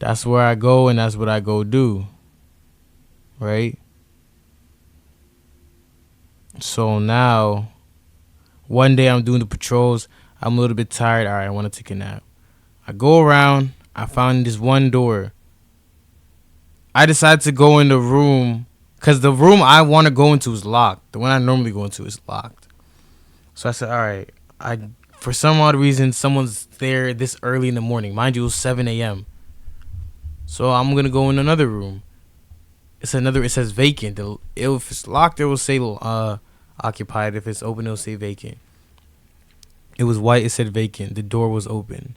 That's where I go and that's what I go do. Right? So now, one day I'm doing the patrols. I'm a little bit tired. All right, I want to take a nap. I go around. I found this one door. I decided to go in the room because the room I want to go into is locked. The one I normally go into is locked. So I said, all right. For some odd reason, someone's there this early in the morning. Mind you, it was 7 a.m. So I'm going to go in another room. It says vacant. If it's locked, it will say occupied. If it's open, it'll say vacant. It was white. It said vacant. The door was open.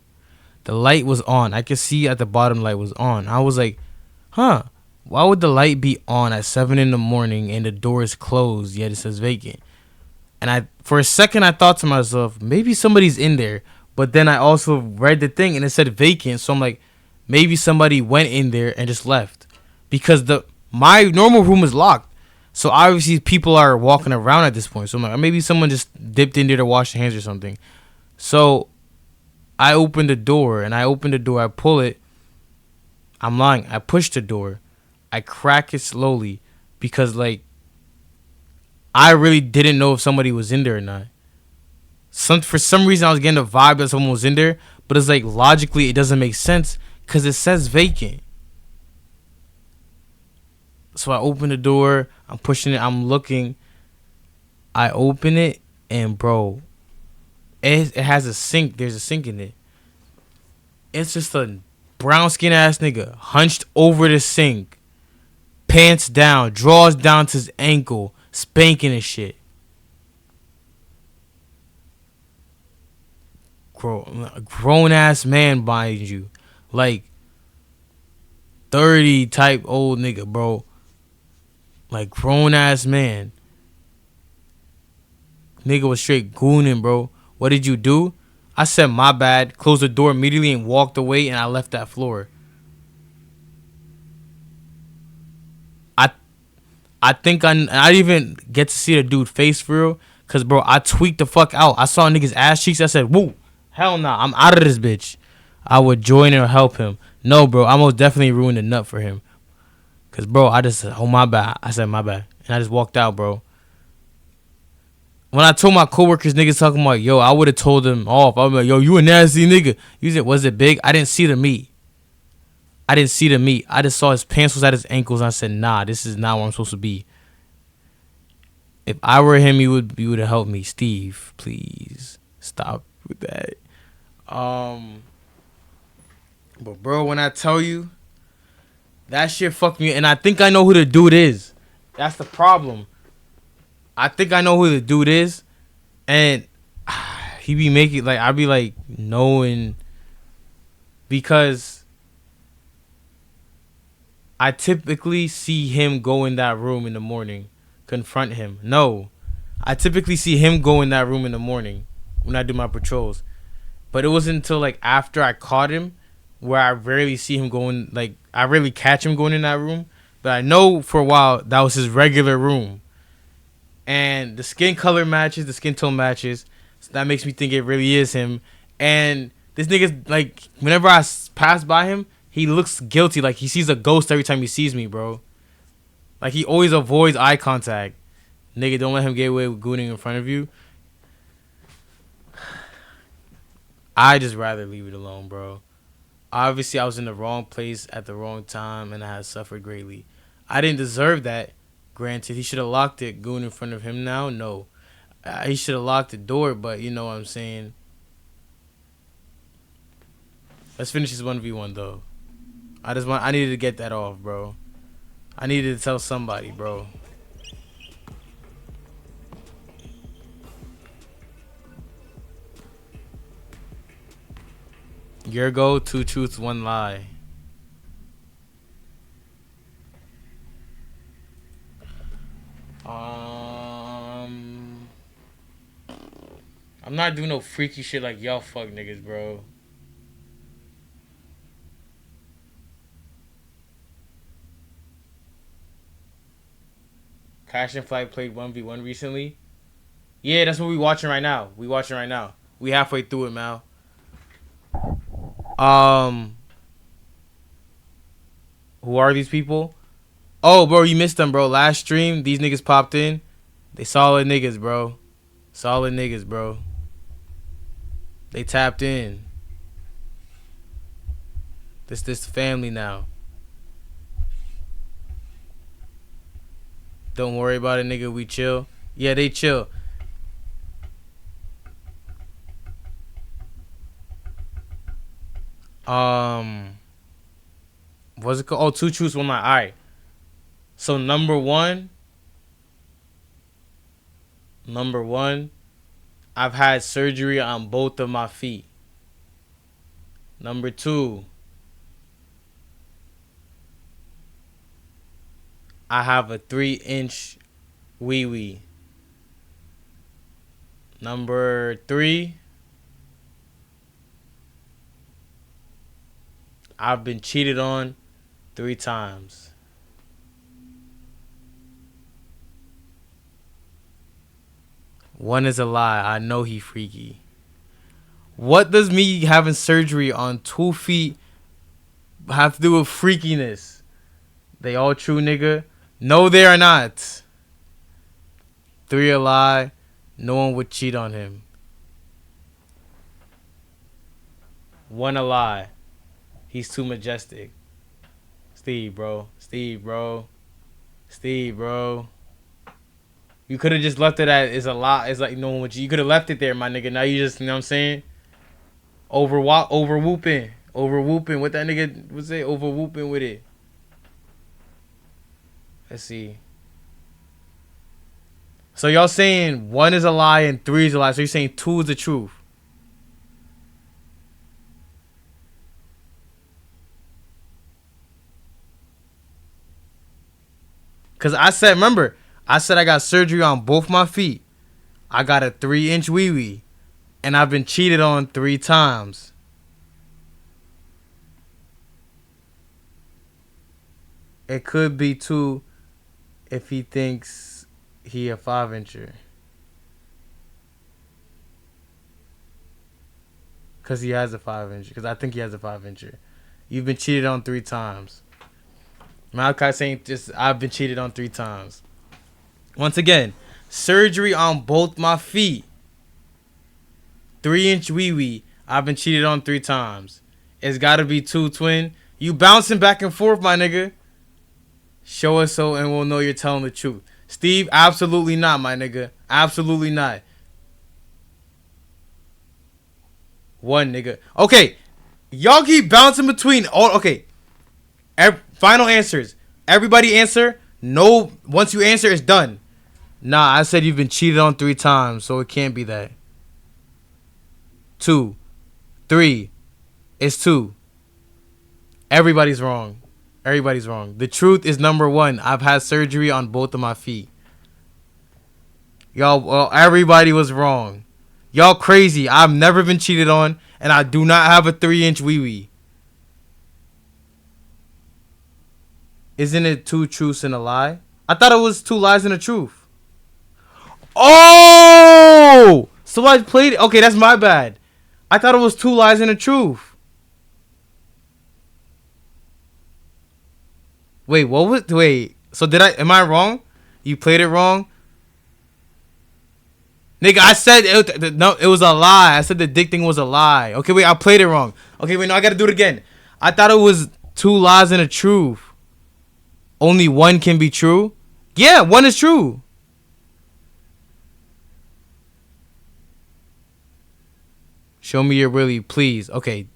The light was on. I could see at the bottom light was on. I was like, huh, why would the light be on at 7 in the morning and the door is closed, yet it says vacant? And for a second, I thought to myself, maybe somebody's in there. But then I also read the thing and it said vacant. So I'm like, maybe somebody went in there and just left. Because my normal room is locked. So obviously people are walking around at this point. So I'm like, maybe someone just dipped in there to wash their hands or something. So I opened the door I pull it. I'm lying. I push the door. I crack it slowly because, like, I really didn't know if somebody was in there or not. For some reason, I was getting the vibe that someone was in there, but it's like logically it doesn't make sense because it says vacant. So I open the door. I'm pushing it. I'm looking. I open it, and bro, it has a sink. There's a sink in it. It's just a brown skin ass nigga hunched over the sink, pants down, drawers down to his ankle, spanking and shit. Grown ass man behind you, like 30 type old nigga, bro. Like grown ass man. Nigga was straight gooning, bro. What did you do? I said my bad, closed the door immediately and walked away, and I left that floor. I think I didn't even get to see the dude face for real. Cause bro, I tweaked the fuck out. I saw niggas ass cheeks. I said, woo, hell nah, I'm out of this bitch. I would join or help him. No, bro, I most definitely ruined the nut for him. Cause bro, I just said, oh my bad. I said my bad. And I just walked out, bro. When I told my coworkers, niggas talking about, yo, I would have told them off. I was like, yo, you a nasty nigga. You said, was it big? I didn't see the meat. I just saw his pants was at his ankles. And I said, nah, this is not where I'm supposed to be. If I were him, you would have helped me. Steve, please stop with that. But bro, when I tell you, that shit fucked me. And I think I know who the dude is. That's the problem. I think I know who the dude is. And he be making, like, I be like, knowing. Because I typically see him go in that room in the morning, confront him. No, I typically see him go in that room in the morning when I do my patrols. But it wasn't until like after I caught him where I rarely see him going, like I rarely catch him going in that room. But I know for a while that was his regular room. And the skin color matches, the skin tone matches. So that makes me think it really is him. And this nigga's like, whenever I pass by him, he looks guilty. Like he sees a ghost every time he sees me, bro. Like he always avoids eye contact. Nigga, don't let him get away with gooning in front of you. I just rather leave it alone, bro. Obviously, I was in the wrong place at the wrong time, and I had suffered greatly. I didn't deserve that. Granted, he should have locked it. Goon in front of him now? No. He should have locked the door, but you know what I'm saying. Let's finish this 1v1, though. I needed to get that off, bro. I needed to tell somebody, bro. Your go, 2 truths, 1 lie. I'm not doing no freaky shit like y'all fuck niggas, bro. Cash and Flight played 1v1 recently. Yeah, that's what we watching right now. We halfway through it, Mal. Who are these people? Oh, bro, you missed them, bro. Last stream, these niggas popped in. They solid niggas, bro. Solid niggas, bro. They tapped in. This family now. Don't worry about it, nigga. We chill. Yeah, they chill. What's it called? Oh, two truths, one lie. All right. So number one, I've had surgery on both of my feet. Number two, I have a 3-inch wee wee. Number three, I've been cheated on 3 times. One is a lie. I know he freaky. What does me having surgery on 2 feet have to do with freakiness? They all true, nigga? No, they are not. 3 a lie. No one would cheat on him. 1 a lie. He's too majestic. Steve, bro. Steve, bro. Steve, bro. You could have just left it at it's a lot. It's like no one would. You could have left it there, my nigga. Now you just, you know what I'm saying? Over whooping. Over whooping. What that nigga was it? Over whooping with it. Let's see. So y'all saying 1 is a lie and 3 is a lie. So you're saying 2 is the truth. Cause I said, remember, I said I got surgery on both my feet. I got a 3-inch wee wee. And I've been cheated on 3 times. It could be 2 if he thinks he a 5-incher. Cause he has a 5-incher. Cause I think he has a 5-incher. You've been cheated on 3 times. Malachi saying just I've been cheated on 3 times. Once again, surgery on both my feet. 3-inch wee wee. I've been cheated on 3 times. It's gotta be 2, twin. You bouncing back and forth, my nigga. Show us so and we'll know you're telling the truth. Steve, absolutely not, my nigga. Absolutely not. 1, nigga. Okay. Y'all keep bouncing between all. Okay. Final answers. Everybody answer. No. Once you answer, it's done. Nah, I said you've been cheated on 3 times, so it can't be that. 2. 3. It's 2. Everybody's wrong. Everybody's wrong. The truth is number 1. I've had surgery on both of my feet. Y'all, well, everybody was wrong. Y'all crazy. I've never been cheated on, and I do not have a 3-inch wee wee. Isn't it 2 truths and a lie? I thought it was 2 lies and a truth. Oh! So I played it. Okay, that's my bad. I thought it was 2 lies and a truth. Wait, what was... Wait. So did I... Am I wrong? You played it wrong? Nigga, I said... No, it was a lie. I said the dick thing was a lie. Okay, wait. I played it wrong. Okay, wait. No, I gotta do it again. I thought it was 2 lies and a truth. Only 1 can be true? Yeah, 1 is true. Show me your Willie, please. Okay.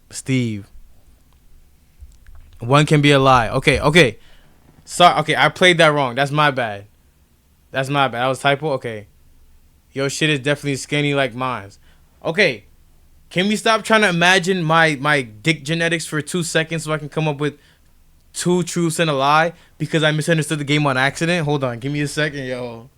Steve. 1 can be a lie. Okay. Sorry. Okay, I played that wrong. That's my bad. That was typo? Okay. Your shit is definitely skinny like mine. Okay. Can we stop trying to imagine my dick genetics for 2 seconds so I can come up with 2 truths and a lie? Because I misunderstood the game on accident. Hold on. Give me a second, yo.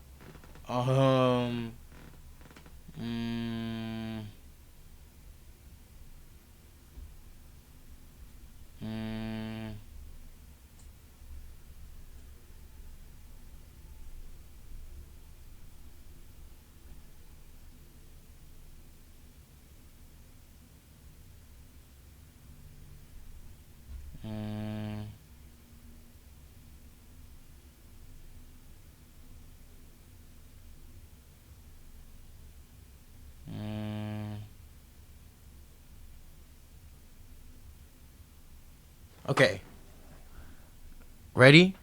Okay. Ready?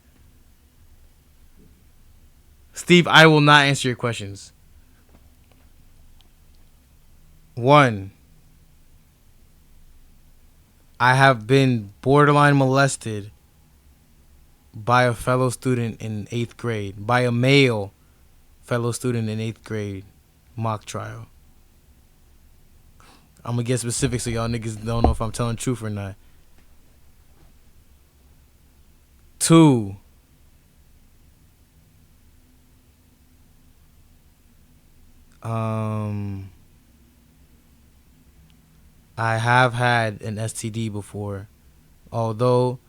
Steve, I will not answer your questions. 1. I have been borderline molested by a fellow student in 8th grade. By a male fellow student in 8th grade mock trial. I'm going to get specific so y'all niggas don't know if I'm telling the truth or not. 2. I have had an STD before, although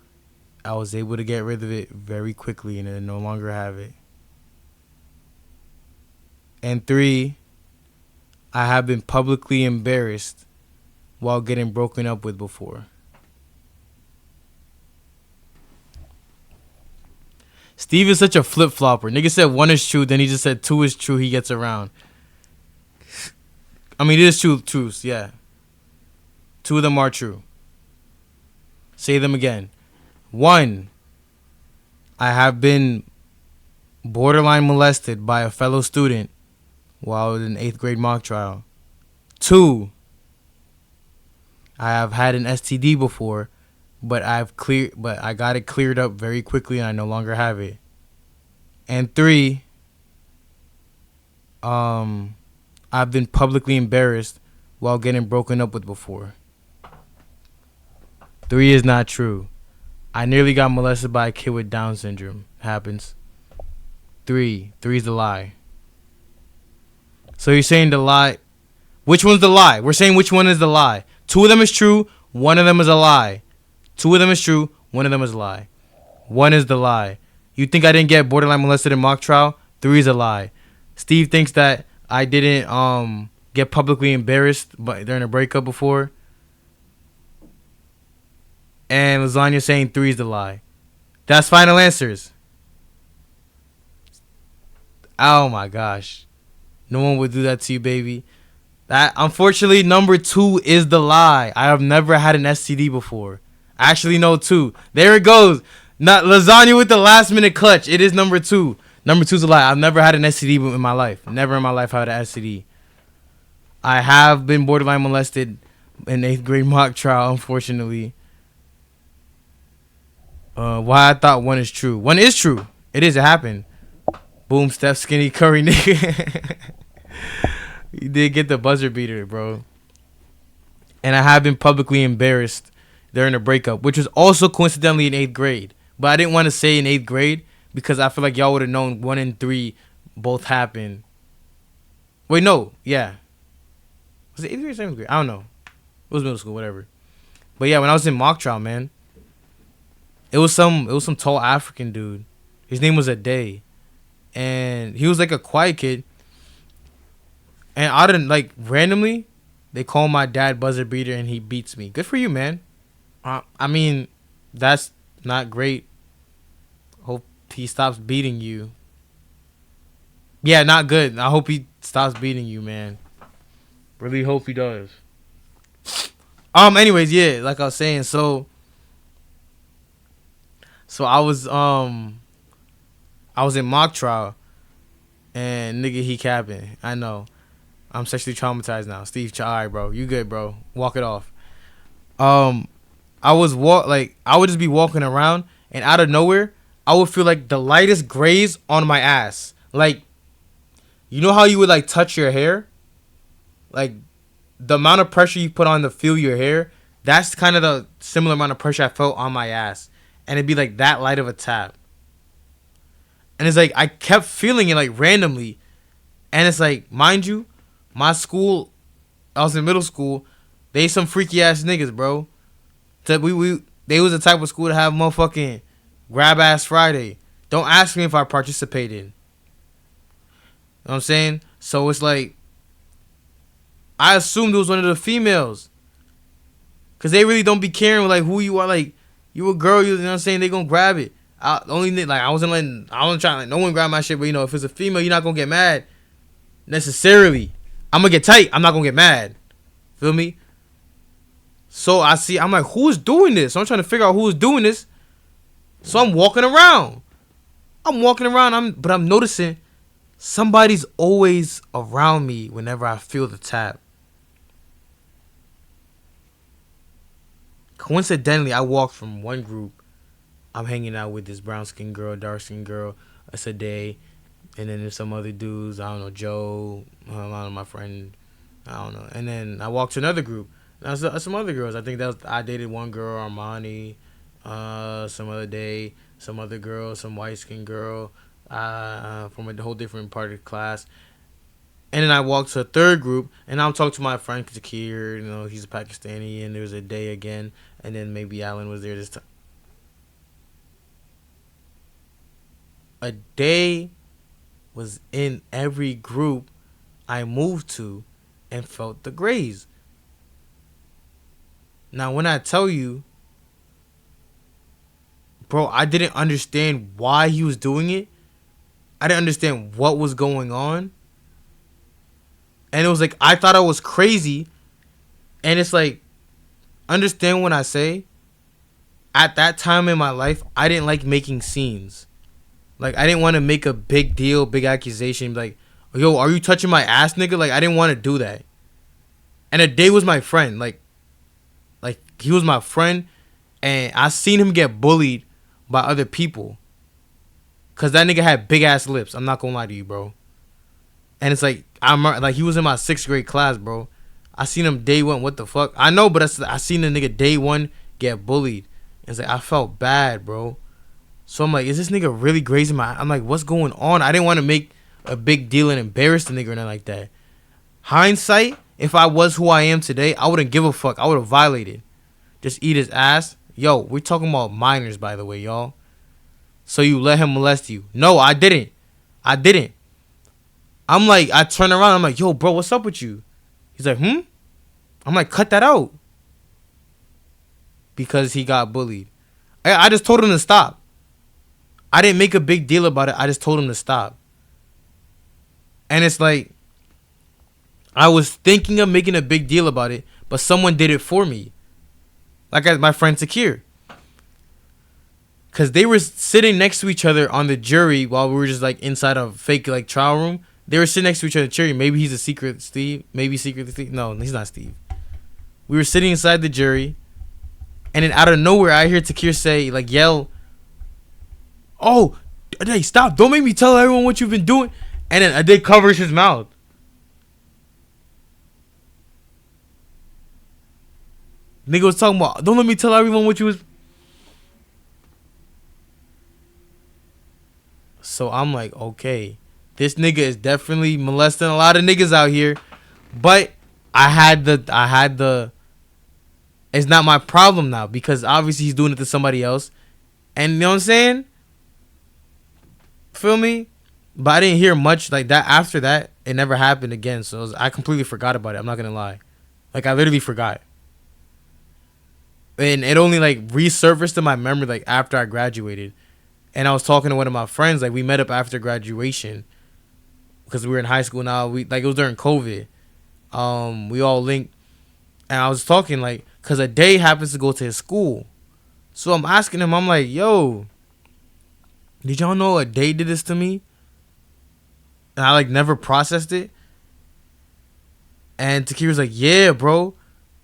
I was able to get rid of it very quickly and I no longer have it. And 3, I have been publicly embarrassed while getting broken up with before. Steve is such a flip-flopper. Nigga said 1 is true, then he just said 2 is true, he gets around. I mean, it is true, truths, yeah. 2 of them are true. Say them again. 1, I have been borderline molested by a fellow student while I was in 8th grade mock trial. 2, I have had an STD before, but I got it cleared up very quickly and I no longer have it. And 3, I've been publicly embarrassed while getting broken up with before. 3 is not true. I nearly got molested by a kid with Down syndrome. Happens. 3 is the lie. So you're saying the lie. Which one's the lie? We're saying which one is the lie. 2 of them is true. 1 of them is a lie. 2 of them is true. 1 of them is a lie. 1 is the lie. You think I didn't get borderline molested in mock trial? 3 is a lie. Steve thinks that I didn't get publicly embarrassed during a breakup before. And Lasagna saying 3 is the lie. That's final answers. Oh my gosh. No one would do that to you, baby. That unfortunately number 2 is the lie. I have never had an STD before. Actually, no, 2. There it goes. Not Lasagna with the last minute clutch. It is number 2. Number 2 is a lie. I've never had an STD in my life. Never in my life had an STD. I have been borderline molested in 8th grade mock trial, unfortunately. Why I thought 1 is true. 1 is true. It is. It happened. Boom, Steph Skinny Curry, nigga. You did get the buzzer beater, bro. And I have been publicly embarrassed during the breakup, which was also coincidentally in 8th grade. But I didn't want to say in 8th grade because I feel like y'all would have known 1 and 3 both happened. Wait, no. Yeah. Was it 8th grade or 7th grade? I don't know. It was middle school, whatever. But yeah, when I was in mock trial, man, it was some tall African dude. His name was Ade. And he was like a quiet kid. And I didn't randomly, they call my dad buzzer beater and he beats me. Good for you, man. I mean, that's not great. Hope he stops beating you. Yeah, not good. I hope he stops beating you, man. Really hope he does. Anyways, yeah, like I was saying, so I was in mock trial and nigga he capping. I know. I'm sexually traumatized now. Steve, alright, bro. You good, bro. Walk it off. I would just be walking around and out of nowhere, I would feel like the lightest graze on my ass. Like, you know how you would touch your hair? Like, the amount of pressure you put on to feel your hair, that's kind of the similar amount of pressure I felt on my ass. And it'd be like that light of a tap. And it's like, I kept feeling it randomly. And it's like, mind you, my school, I was in middle school, they some freaky ass niggas, bro. They was the type of school to have motherfucking grab ass Friday. Don't ask me if I participated. You know what I'm saying? So it's like, I assumed it was one of the females. Cause they really don't be caring who you are. You a girl, you know what I'm saying? They gonna grab it. I wasn't trying no one grab my shit, but if it's a female, you're not gonna get mad necessarily. I'm gonna get tight. I'm not gonna get mad. Feel me? So I'm like, who's doing this? So I'm trying to figure out who's doing this. So I'm walking around. But I'm noticing somebody's always around me whenever I feel the tap. Coincidentally, I walked from one group. I'm hanging out with this brown skin girl, dark skin girl. It's a day. And then there's some other dudes. I don't know, Joe, a lot of my friend. I don't know. And then I walked to another group. Now some other girls. I think I dated one girl, Armani. Some other day, some other girl, some white skin girl, from a whole different part of the class. And then I walked to a third group, and I'm talking to my friend Zakir. You know, he's a Pakistani, and there was a day again, and then maybe Alan was there this time. A day was in every group I moved to, and felt the graze. Now, when I tell you, bro, I didn't understand why he was doing it. I didn't understand what was going on. And it was like, I thought I was crazy. And it's like, understand when I say, at that time in my life, I didn't like making scenes. Like, I didn't want to make a big deal, big accusation. Like, yo, are you touching my ass, nigga? Like, I didn't want to do that. And a day was my friend. Like, he was my friend. And I seen him get bullied by other people. Because that nigga had big ass lips. I'm not going to lie to you, bro. And it's like, he was in my 6th grade class, bro. I seen him day one. What the fuck? I know, but I seen the nigga day one get bullied. And it's like, I felt bad, bro. So I'm like, is this nigga really grazing my... I'm like, what's going on? I didn't want to make a big deal and embarrass the nigga or nothing like that. Hindsight, if I was who I am today, I wouldn't give a fuck. I would have violated. Just eat his ass. Yo, we're talking about minors, by the way, y'all. So you let him molest you. No, I didn't. I'm like, I turn around. I'm like, yo, bro, what's up with you? He's like, I'm like, cut that out. Because he got bullied. I just told him to stop. I didn't make a big deal about it. I just told him to stop. And it's like, I was thinking of making a big deal about it, but someone did it for me. Like my friend Takir. Because they were sitting next to each other on the jury while we were just like inside a fake like trial room. They were sitting next to each other in the jury. Maybe he's a secret Steve. Maybe secret Steve. No, he's not Steve. We were sitting inside the jury. And then out of nowhere, I hear Takir say, like, yell, "Oh, hey, stop. Don't make me tell everyone what you've been doing." And then Ade covers his mouth. Nigga was talking about, "Don't let me tell everyone what you was." So I'm like, okay, this nigga is definitely molesting a lot of niggas out here. But I had the it's not my problem now because obviously he's doing it to somebody else. And you know what I'm saying? Feel me? But I didn't hear much like that after that. It never happened again. So I completely forgot about it. I'm not going to lie. Like, I literally forgot. And it only like resurfaced in my memory like after I graduated. And I was talking to one of my friends. Like, we met up after graduation because we were in high school now. It was during COVID. We all linked. And I was talking like, because a day happens to go to his school. So I'm asking him, I'm like, yo, did y'all know a day did this to me? And I like never processed it. And Takir was like, yeah, bro.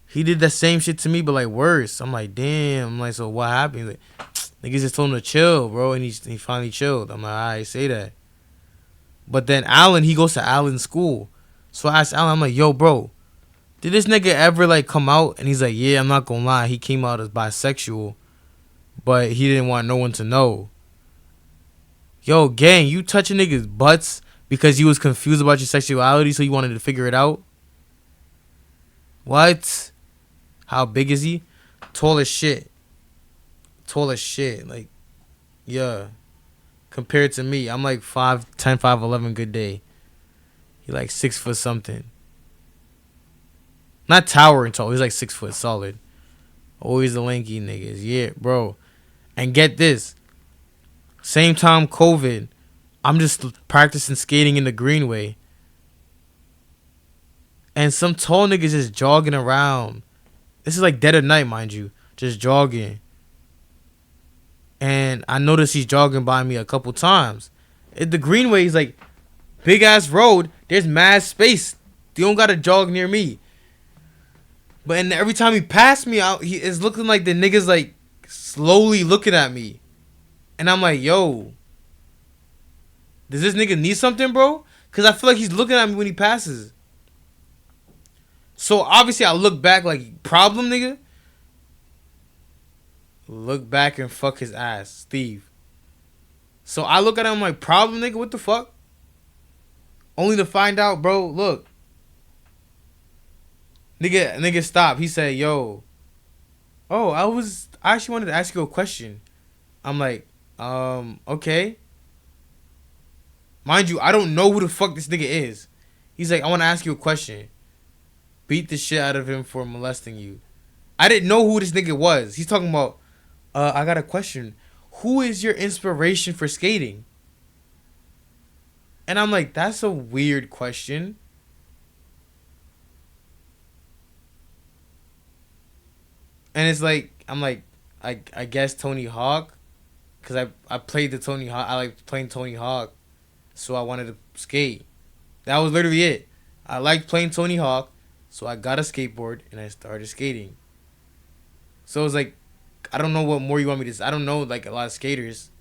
He did the same shit to me, but like worse. I'm like, damn. I'm like, so what happened? He's like, niggas just told him to chill, bro. And he finally chilled. I'm like, I say that. But then Alan, he goes to Alan's school. So I asked Alan, I'm like, yo, bro, did this nigga ever like come out? And he's like, yeah, I'm not gonna lie. He came out as bisexual, but he didn't want no one to know. Yo, gang, you touching niggas' butts because you was confused about your sexuality, so you wanted to figure it out? What? How big is he? Tall as shit. Like, yeah. Compared to me, I'm like 5'10", 5'11", good day. He like 6 foot something. Not towering tall. He's like 6 foot solid. Always the lanky niggas. Yeah, bro. And get this. Same time COVID, I'm just practicing skating in the Greenway. And some tall niggas just jogging around This is like dead of night, mind you. Just jogging. And I noticed he's jogging by me a couple times. The Greenway is like big ass road. There's mad space. You don't gotta jog near me. But and every time he passed me out, he is looking like the niggas like slowly looking at me. And I'm like, yo, does this nigga need something, bro? Cause I feel like he's looking at me when he passes. So obviously I look back like, problem, nigga. Look back and fuck his ass, Steve. So I look at him like, problem, nigga, what the fuck? Only to find out, bro, look. Nigga stop. He said, yo. Oh, I actually wanted to ask you a question. I'm like, okay. Mind you, I don't know who the fuck this nigga is. He's like, I want to ask you a question. Beat the shit out of him for molesting you. I didn't know who this nigga was. He's talking about, I got a question. Who is your inspiration for skating? And I'm like, that's a weird question. And it's like, I'm like, I guess Tony Hawk. Because I played the Tony Hawk. I like playing Tony Hawk. So I wanted to skate. That was literally it. I liked playing Tony Hawk. So I got a skateboard and I started skating. So it was like, I don't know what more you want me to say. I don't know like a lot of skaters.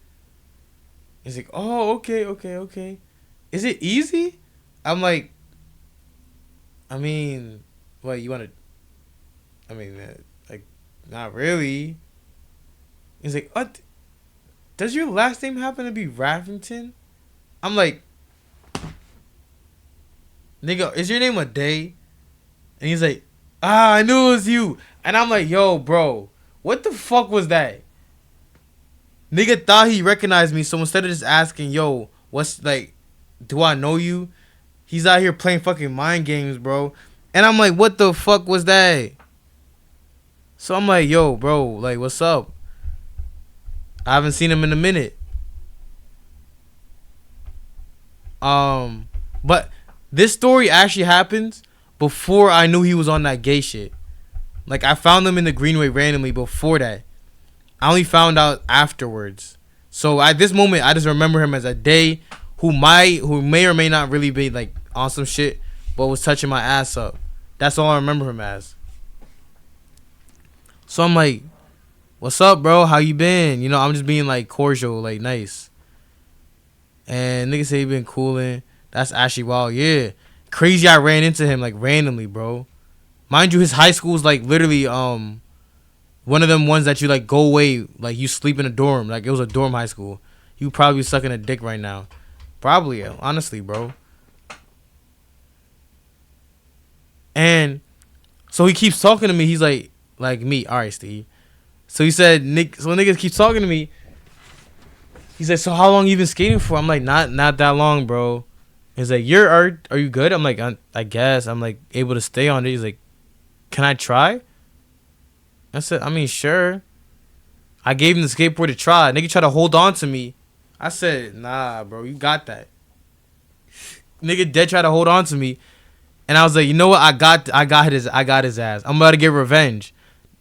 He's like, oh, okay. Is it easy? I'm like, I mean, what, you want to, I mean, like, not really. He's like, what? Does your last name happen to be Raffington? I'm like, nigga, is your name a day? And he's like, I knew it was you. And I'm like, yo, bro, what the fuck was that? Nigga thought he recognized me, so instead of just asking, yo, what's like, do I know you? He's out here playing fucking mind games, bro. And I'm like, what the fuck was that? So I'm like, yo, bro, like, what's up? I haven't seen him in a minute. But this story actually happens before I knew he was on that gay shit. Like, I found him in the Greenway randomly before that. I only found out afterwards. So at this moment, I just remember him as a day who may or may not really be like on some shit, but was touching my ass up. That's all I remember him as. So I'm like, what's up, bro? How you been? You know, I'm just being like cordial, like nice. And nigga say he been cooling. That's actually wild. Yeah. Crazy I ran into him like randomly, bro. Mind you, his high school is like literally one of them ones that you like go away, like you sleep in a dorm. Like it was a dorm high school. You probably sucking a dick right now. Probably, honestly, bro. And so he keeps talking to me. He's like me. All right, Steve. So he said, so niggas keeps talking to me. He said, so how long you been skating for? I'm like, not that long, bro. He's like, are you good? I'm like, I guess. I'm like able to stay on it. He's like, can I try? I said, I mean, sure. I gave him the skateboard to try. Nigga tried to hold on to me. I said, nah, bro, you got that. Nigga dead tried to hold on to me. And I was like, you know what? I got his ass. I'm about to get revenge.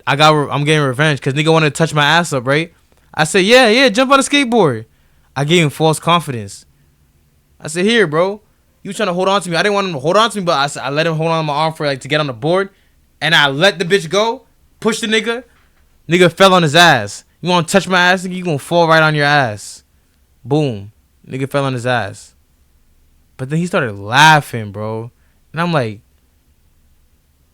I'm getting revenge because nigga wanted to touch my ass up, right? I said, yeah, jump on the skateboard. I gave him false confidence. I said, here, bro. You trying to hold on to me. I didn't want him to hold on to me, but I let him hold on to my arm for like to get on the board. And I let the bitch go. Push the nigga. Nigga fell on his ass. You want to touch my ass, nigga? You gonna fall right on your ass. Boom. Nigga fell on his ass. But then he started laughing, bro. And I'm like,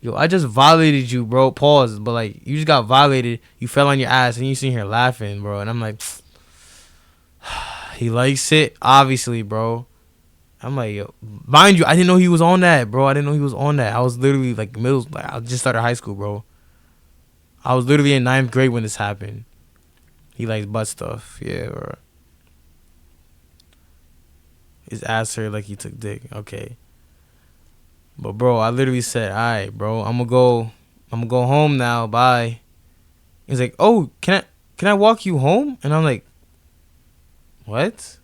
yo, I just violated you, bro. Pause. But like, you just got violated. You fell on your ass and you sitting here laughing, bro. And I'm like, he likes it, obviously, bro. I'm like, yo, mind you, I didn't know he was on that, bro. I didn't know he was on that. I was literally like I just started high school, bro. I was literally in 9th grade when this happened. He likes butt stuff, yeah, bro. His ass hurt like he took dick. Okay. But bro, I literally said, alright, bro, I'm gonna go home now. Bye. He's like, oh, can I walk you home? And I'm like, what?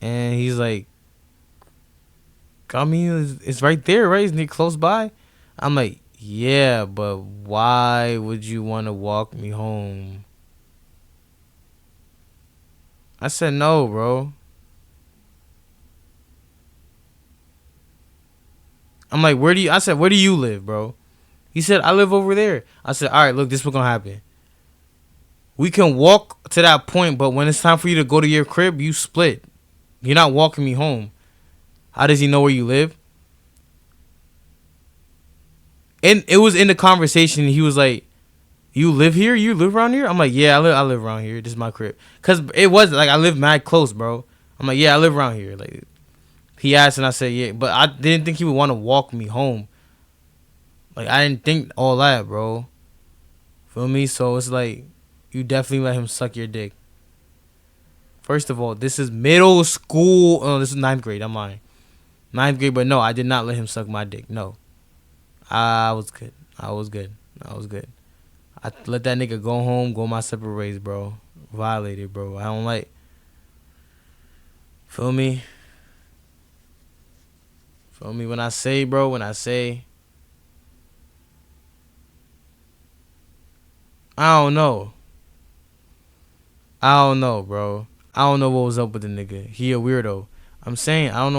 And he's like, I mean, it's right there, right? Isn't it close by? I'm like, yeah, but why would you want to walk me home? I said, no, bro. I'm like, I said, where do you live, bro? He said, I live over there. I said, all right, look, this is what's going to happen. We can walk to that point, but when it's time for you to go to your crib, you split. You're not walking me home. How does he know where you live? And it was in the conversation. He was like, "You live here? You live around here?" I'm like, "Yeah, I live around here. This is my crib." Cause it was like I live mad close, bro. I'm like, "Yeah, I live around here." Like he asked, and I said, "Yeah," but I didn't think he would want to walk me home. Like I didn't think all that, bro. Feel me? So it's like you definitely let him suck your dick. First of all, this is middle school. Oh, this is ninth grade. I'm lying. Ninth grade, but no, I did not let him suck my dick. No, I was good. I was good. I was good. I let that nigga go home, go my separate ways, bro. Violated, bro. I don't like. Feel me? Feel me? When I say, bro, when I say, I don't know. I don't know, bro. I don't know what was up with the nigga. He a weirdo. I'm saying, I don't know.